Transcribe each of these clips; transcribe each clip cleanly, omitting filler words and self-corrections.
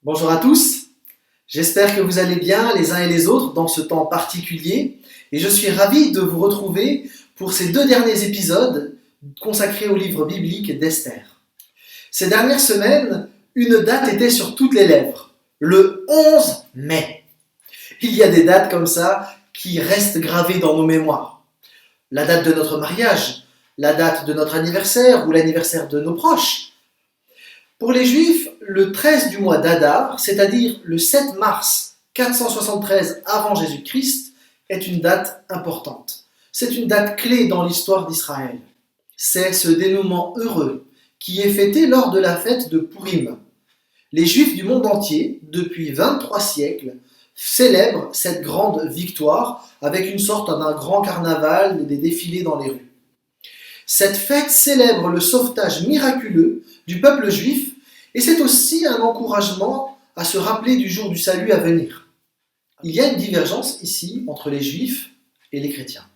Bonjour à tous, j'espère que vous allez bien les uns et les autres dans ce temps particulier et je suis ravi de vous retrouver pour ces deux derniers épisodes consacrés au livre biblique d'Esther. Ces dernières semaines, une date était sur toutes les lèvres, le 11 mai. Il y a des dates comme ça qui restent gravées dans nos mémoires. La date de notre mariage, la date de notre anniversaire ou l'anniversaire de nos proches. Pour les Juifs, le 13 du mois d'Adar, c'est-à-dire le 7 mars 473 avant Jésus-Christ, est une date importante. C'est une date clé dans l'histoire d'Israël. C'est ce dénouement heureux qui est fêté lors de la fête de Purim. Les Juifs du monde entier, depuis 23 siècles, célèbrent cette grande victoire avec une sorte d'un grand carnaval et des défilés dans les rues. Cette fête célèbre le sauvetage miraculeux du peuple juif et c'est aussi un encouragement à se rappeler du jour du salut à venir. Il y a une divergence ici entre les juifs et les chrétiens.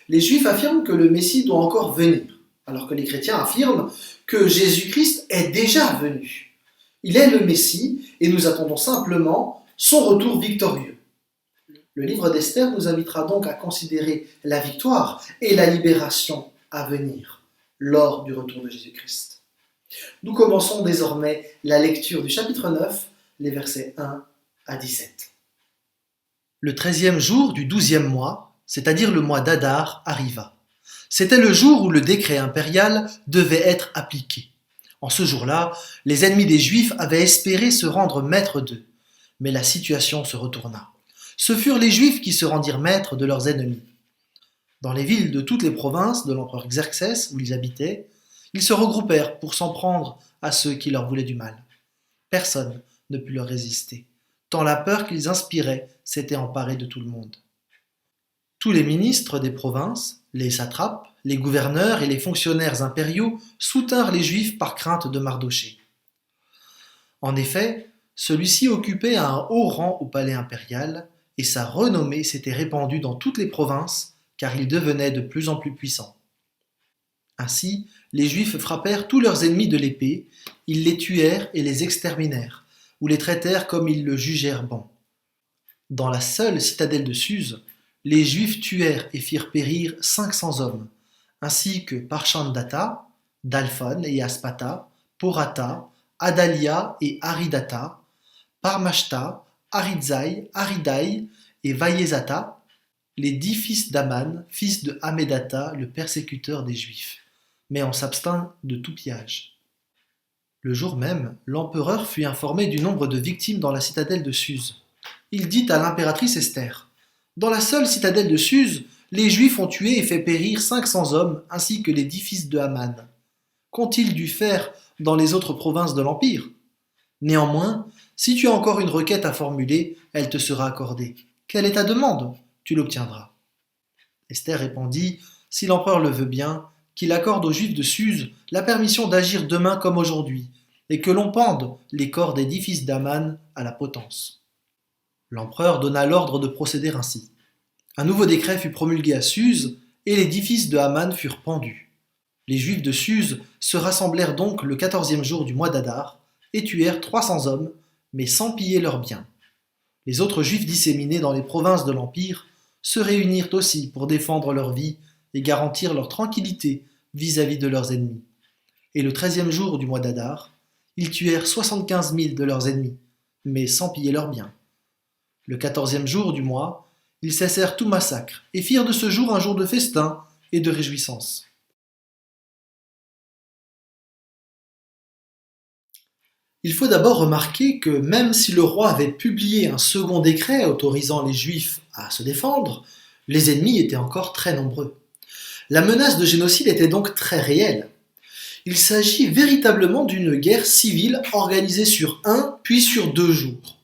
Les juifs affirment que le Messie doit encore venir, alors que les chrétiens affirment que Jésus-Christ est déjà venu. Il est le Messie et nous attendons simplement son retour victorieux. Le livre d'Esther nous invitera donc à considérer la victoire et la libération à venir lors du retour de Jésus-Christ. Nous commençons désormais la lecture du chapitre 9, les versets 1 à 17. Le 13e jour du 12e mois, c'est-à-dire le mois d'Adar, arriva. C'était le jour où le décret impérial devait être appliqué. En ce jour-là, les ennemis des Juifs avaient espéré se rendre maîtres d'eux, mais la situation se retourna. Ce furent les Juifs qui se rendirent maîtres de leurs ennemis. Dans les villes de toutes les provinces de l'empereur Xerxès où ils habitaient, ils se regroupèrent pour s'en prendre à ceux qui leur voulaient du mal. Personne ne put leur résister, tant la peur qu'ils inspiraient s'était emparée de tout le monde. Tous les ministres des provinces, les satrapes, les gouverneurs et les fonctionnaires impériaux soutinrent les Juifs par crainte de Mardochée. En effet, celui-ci occupait un haut rang au palais impérial et sa renommée s'était répandue dans toutes les provinces car il devenait de plus en plus puissant. Ainsi, les Juifs frappèrent tous leurs ennemis de l'épée, ils les tuèrent et les exterminèrent, ou les traitèrent comme ils le jugèrent bon. Dans la seule citadelle de Suse, les Juifs tuèrent et firent périr 500 hommes, ainsi que Parchandata, Dalphon et Aspata, Porata, Adalia et Aridata, Parmashta, Aridzai, Aridai et Vaïezata, les 10 fils d'Aman, fils de Hamedata, le persécuteur des Juifs, mais on s'abstint de tout pillage. Le jour même, l'empereur fut informé du nombre de victimes dans la citadelle de Suse. Il dit à l'impératrice Esther, « Dans la seule citadelle de Suse, les Juifs ont tué et fait périr 500 hommes, ainsi que les 10 fils de Haman. Qu'ont-ils dû faire dans les autres provinces de l'Empire? Néanmoins, si tu as encore une requête à formuler, elle te sera accordée. Quelle est ta demande? Tu l'obtiendras. » Esther répondit, « Si l'empereur le veut bien, qu'il accorde aux Juifs de Suse la permission d'agir demain comme aujourd'hui, et que l'on pende les corps des 10 fils d'Aman à la potence. » L'empereur donna l'ordre de procéder ainsi. Un nouveau décret fut promulgué à Suse, et les 10 fils de Haman furent pendus. Les Juifs de Suse se rassemblèrent donc le 14e jour du mois d'Adar, et tuèrent 300 hommes, mais sans piller leurs biens. Les autres Juifs disséminés dans les provinces de l'Empire se réunirent aussi pour défendre leur vie et garantir leur tranquillité vis-à-vis de leurs ennemis. Et le 13e jour du mois d'Adar, ils tuèrent 75 000 de leurs ennemis, mais sans piller leurs biens. Le 14e jour du mois, ils cessèrent tout massacre et firent de ce jour un jour de festin et de réjouissance. Il faut d'abord remarquer que même si le roi avait publié un second décret autorisant les Juifs à se défendre, les ennemis étaient encore très nombreux. La menace de génocide était donc très réelle. Il s'agit véritablement d'une guerre civile organisée sur un puis sur 2 jours.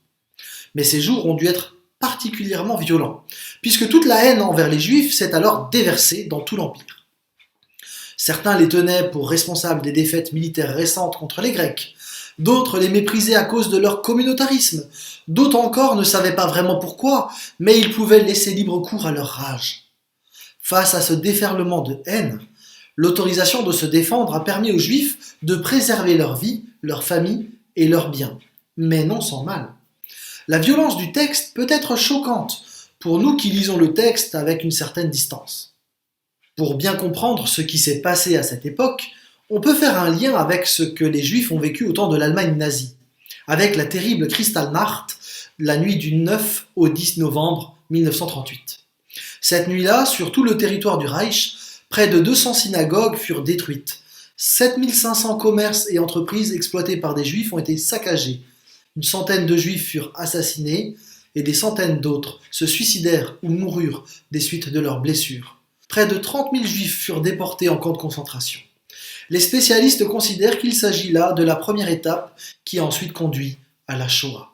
Mais ces jours ont dû être particulièrement violents, puisque toute la haine envers les Juifs s'est alors déversée dans tout l'Empire. Certains les tenaient pour responsables des défaites militaires récentes contre les Grecs, d'autres les méprisaient à cause de leur communautarisme, d'autres encore ne savaient pas vraiment pourquoi, mais ils pouvaient laisser libre cours à leur rage. Face à ce déferlement de haine, l'autorisation de se défendre a permis aux Juifs de préserver leur vie, leur famille et leurs biens, mais non sans mal. La violence du texte peut être choquante pour nous qui lisons le texte avec une certaine distance. Pour bien comprendre ce qui s'est passé à cette époque, on peut faire un lien avec ce que les Juifs ont vécu au temps de l'Allemagne nazie, avec la terrible Kristallnacht, la nuit du 9 au 10 novembre 1938. Cette nuit-là, sur tout le territoire du Reich, près de 200 synagogues furent détruites. 7500 commerces et entreprises exploités par des Juifs ont été saccagés. Une centaine de Juifs furent assassinés et des centaines d'autres se suicidèrent ou moururent des suites de leurs blessures. Près de 30 000 Juifs furent déportés en camp de concentration. Les spécialistes considèrent qu'il s'agit là de la première étape qui a ensuite conduit à la Shoah.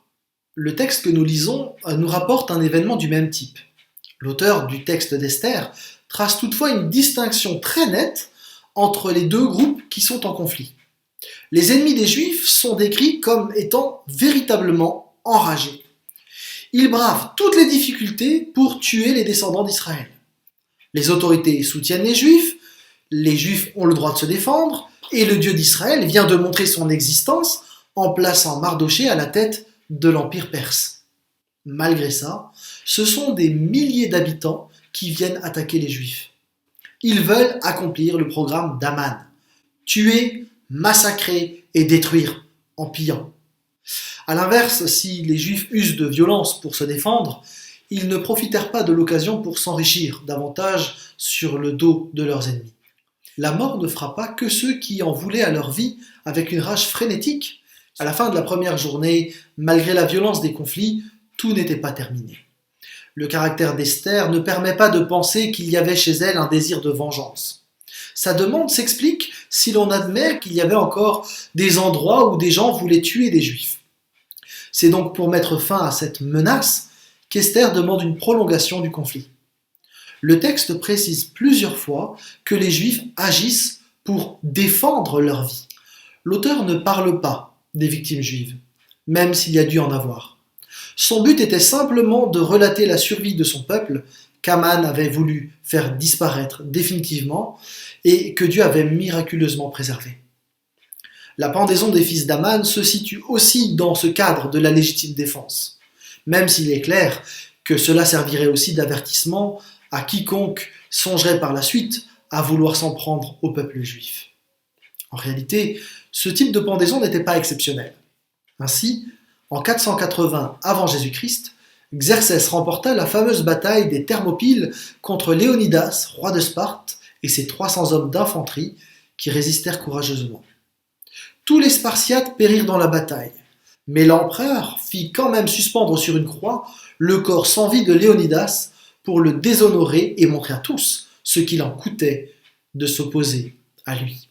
Le texte que nous lisons nous rapporte un événement du même type. L'auteur du texte d'Esther trace toutefois une distinction très nette entre les deux groupes qui sont en conflit. Les ennemis des Juifs sont décrits comme étant véritablement enragés. Ils bravent toutes les difficultés pour tuer les descendants d'Israël. Les autorités soutiennent les Juifs ont le droit de se défendre, et le Dieu d'Israël vient de montrer son existence en plaçant Mardochée à la tête de l'Empire perse. Malgré ça, ce sont des milliers d'habitants qui viennent attaquer les Juifs. Ils veulent accomplir le programme d'Aman, tuer, massacrer et détruire en pillant. A l'inverse, si les Juifs usent de violence pour se défendre, ils ne profitèrent pas de l'occasion pour s'enrichir davantage sur le dos de leurs ennemis. La mort ne frappa que ceux qui en voulaient à leur vie avec une rage frénétique. À la fin de la première journée, malgré la violence des conflits, tout n'était pas terminé. Le caractère d'Esther ne permet pas de penser qu'il y avait chez elle un désir de vengeance. Sa demande s'explique si l'on admet qu'il y avait encore des endroits où des gens voulaient tuer des Juifs. C'est donc pour mettre fin à cette menace qu'Esther demande une prolongation du conflit. Le texte précise plusieurs fois que les Juifs agissent pour défendre leur vie. L'auteur ne parle pas des victimes juives, même s'il y a dû en avoir. Son but était simplement de relater la survie de son peuple qu'Aman avait voulu faire disparaître définitivement et que Dieu avait miraculeusement préservé. La pendaison des fils d'Aman se situe aussi dans ce cadre de la légitime défense, même s'il est clair que cela servirait aussi d'avertissement à quiconque songerait par la suite à vouloir s'en prendre au peuple juif. En réalité, ce type de pendaison n'était pas exceptionnel. Ainsi, en 480 avant Jésus-Christ, Xerxès remporta la fameuse bataille des Thermopyles contre Léonidas, roi de Sparte, et ses 300 hommes d'infanterie qui résistèrent courageusement. Tous les Spartiates périrent dans la bataille, mais l'empereur fit quand même suspendre sur une croix le corps sans vie de Léonidas pour le déshonorer et montrer à tous ce qu'il en coûtait de s'opposer à lui.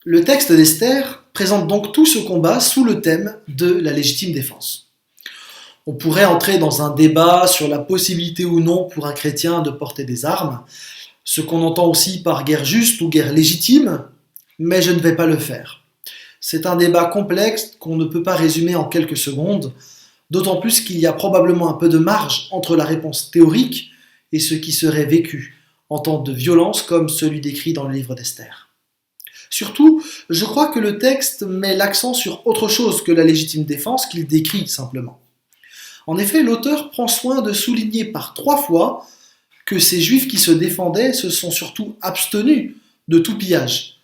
Le texte d'Esther présente donc tout ce combat sous le thème de la légitime défense. On pourrait entrer dans un débat sur la possibilité ou non pour un chrétien de porter des armes, ce qu'on entend aussi par guerre juste ou guerre légitime, mais je ne vais pas le faire. C'est un débat complexe qu'on ne peut pas résumer en quelques secondes, d'autant plus qu'il y a probablement un peu de marge entre la réponse théorique et ce qui serait vécu en temps de violence comme celui décrit dans le livre d'Esther. Surtout, je crois que le texte met l'accent sur autre chose que la légitime défense qu'il décrit simplement. En effet, l'auteur prend soin de souligner par 3 fois que ces Juifs qui se défendaient se sont surtout abstenus de tout pillage,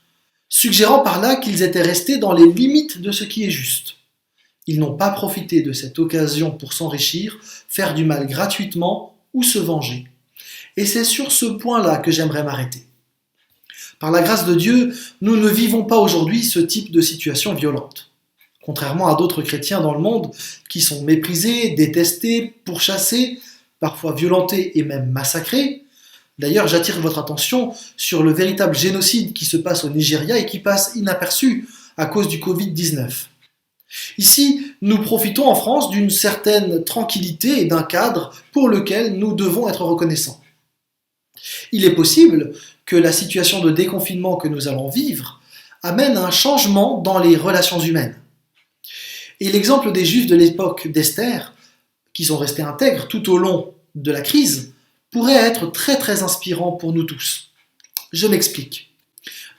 suggérant par là qu'ils étaient restés dans les limites de ce qui est juste. Ils n'ont pas profité de cette occasion pour s'enrichir, faire du mal gratuitement ou se venger. Et c'est sur ce point-là que j'aimerais m'arrêter. Par la grâce de Dieu, nous ne vivons pas aujourd'hui ce type de situation violente. Contrairement à d'autres chrétiens dans le monde qui sont méprisés, détestés, pourchassés, parfois violentés et même massacrés. D'ailleurs, j'attire votre attention sur le véritable génocide qui se passe au Nigeria et qui passe inaperçu à cause du Covid-19. Ici, nous profitons en France d'une certaine tranquillité et d'un cadre pour lequel nous devons être reconnaissants. Il est possible que la situation de déconfinement que nous allons vivre amène un changement dans les relations humaines. Et l'exemple des Juifs de l'époque d'Esther, qui sont restés intègres tout au long de la crise, pourrait être très très inspirant pour nous tous. Je m'explique.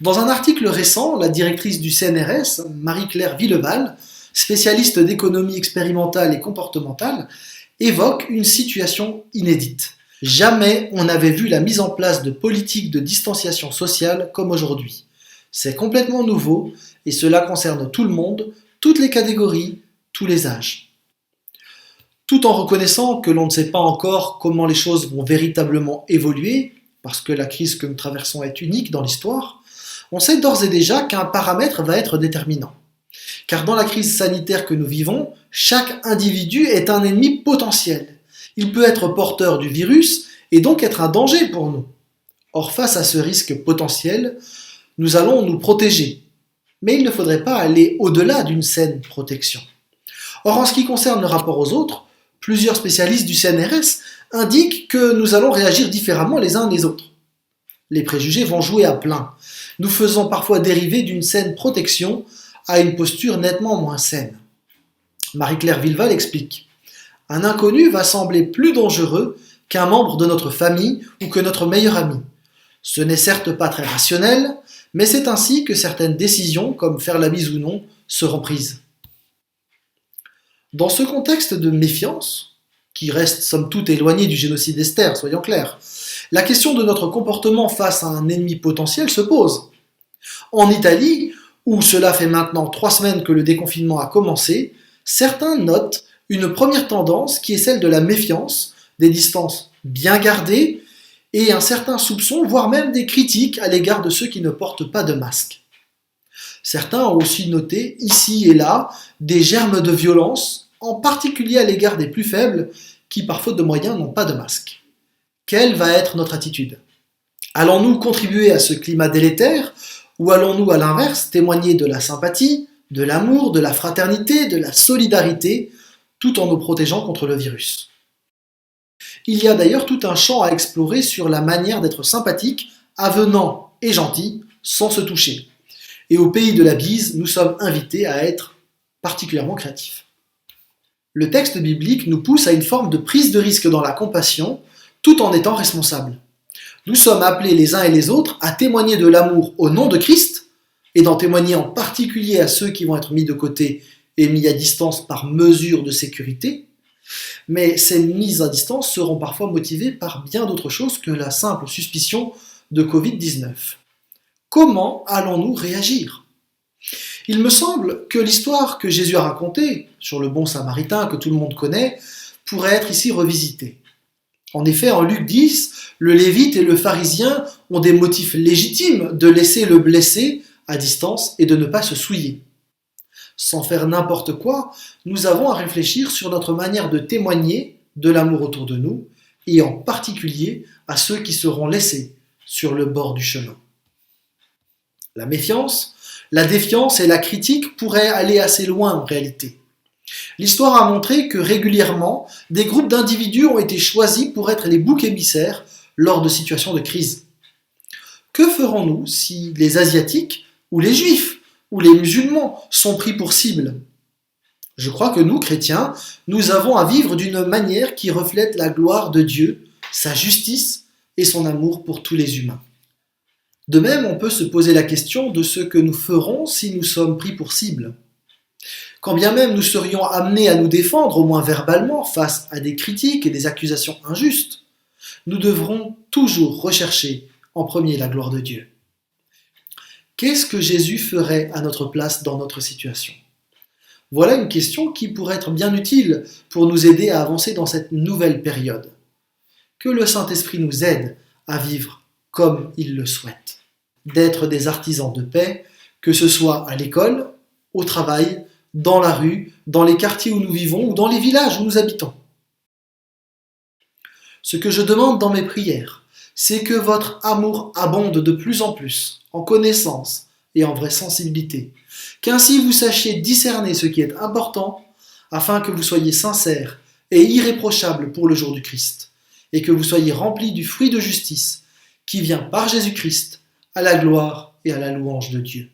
Dans un article récent, la directrice du CNRS, Marie-Claire Villeval, spécialiste d'économie expérimentale et comportementale, évoque une situation inédite. Jamais on n'avait vu la mise en place de politiques de distanciation sociale comme aujourd'hui. C'est complètement nouveau et cela concerne tout le monde, toutes les catégories, tous les âges. Tout en reconnaissant que l'on ne sait pas encore comment les choses vont véritablement évoluer, parce que la crise que nous traversons est unique dans l'histoire, on sait d'ores et déjà qu'un paramètre va être déterminant. Car dans la crise sanitaire que nous vivons, chaque individu est un ennemi potentiel. Il peut être porteur du virus et donc être un danger pour nous. Or, face à ce risque potentiel, nous allons nous protéger. Mais il ne faudrait pas aller au-delà d'une saine protection. Or, en ce qui concerne le rapport aux autres, plusieurs spécialistes du CNRS indiquent que nous allons réagir différemment les uns des autres. Les préjugés vont jouer à plein, nous faisant parfois dériver d'une saine protection à une posture nettement moins saine. Marie-Claire Villeval explique : un inconnu va sembler plus dangereux qu'un membre de notre famille ou que notre meilleur ami. Ce n'est certes pas très rationnel, mais c'est ainsi que certaines décisions, comme faire la bise ou non, seront prises. Dans ce contexte de méfiance, qui reste somme toute éloigné du génocide d'Esther, soyons clairs, la question de notre comportement face à un ennemi potentiel se pose. En Italie, où cela fait maintenant 3 semaines que le déconfinement a commencé, certains notent une première tendance qui est celle de la méfiance, des distances bien gardées et un certain soupçon, voire même des critiques à l'égard de ceux qui ne portent pas de masque. Certains ont aussi noté, ici et là, des germes de violence, en particulier à l'égard des plus faibles, qui par faute de moyens n'ont pas de masque. Quelle va être notre attitude ? Allons-nous contribuer à ce climat délétère, ou allons-nous à l'inverse témoigner de la sympathie, de l'amour, de la fraternité, de la solidarité, tout en nous protégeant contre le virus ? Il y a d'ailleurs tout un champ à explorer sur la manière d'être sympathique, avenant et gentil, sans se toucher. Et au pays de la bise, nous sommes invités à être particulièrement créatifs. Le texte biblique nous pousse à une forme de prise de risque dans la compassion, tout en étant responsables. Nous sommes appelés les uns et les autres à témoigner de l'amour au nom de Christ, et d'en témoigner en particulier à ceux qui vont être mis de côté et mis à distance par mesure de sécurité. Mais ces mises à distance seront parfois motivées par bien d'autres choses que la simple suspicion de Covid-19. Comment allons-nous réagir ? Il me semble que l'histoire que Jésus a racontée, sur le bon samaritain que tout le monde connaît, pourrait être ici revisitée. En effet, en Luc 10, le lévite et le pharisien ont des motifs légitimes de laisser le blessé à distance et de ne pas se souiller. Sans faire n'importe quoi, nous avons à réfléchir sur notre manière de témoigner de l'amour autour de nous, et en particulier à ceux qui seront laissés sur le bord du chemin. La méfiance, la défiance et la critique pourraient aller assez loin en réalité. L'histoire a montré que régulièrement, des groupes d'individus ont été choisis pour être les boucs émissaires lors de situations de crise. Que ferons-nous si les Asiatiques ou les Juifs ou les musulmans sont pris pour cible ? Je crois que nous, chrétiens, nous avons à vivre d'une manière qui reflète la gloire de Dieu, sa justice et son amour pour tous les humains. De même, on peut se poser la question de ce que nous ferons si nous sommes pris pour cible. Quand bien même nous serions amenés à nous défendre, au moins verbalement, face à des critiques et des accusations injustes, nous devrons toujours rechercher en premier la gloire de Dieu. Qu'est-ce que Jésus ferait à notre place dans notre situation ? Voilà une question qui pourrait être bien utile pour nous aider à avancer dans cette nouvelle période. Que le Saint-Esprit nous aide à vivre comme il le souhaite. D'être des artisans de paix, que ce soit à l'école, au travail, dans la rue, dans les quartiers où nous vivons ou dans les villages où nous habitons. Ce que je demande dans mes prières, c'est que votre amour abonde de plus en plus, en connaissance et en vraie sensibilité, qu'ainsi vous sachiez discerner ce qui est important, afin que vous soyez sincères et irréprochables pour le jour du Christ, et que vous soyez remplis du fruit de justice qui vient par Jésus-Christ à la gloire et à la louange de Dieu.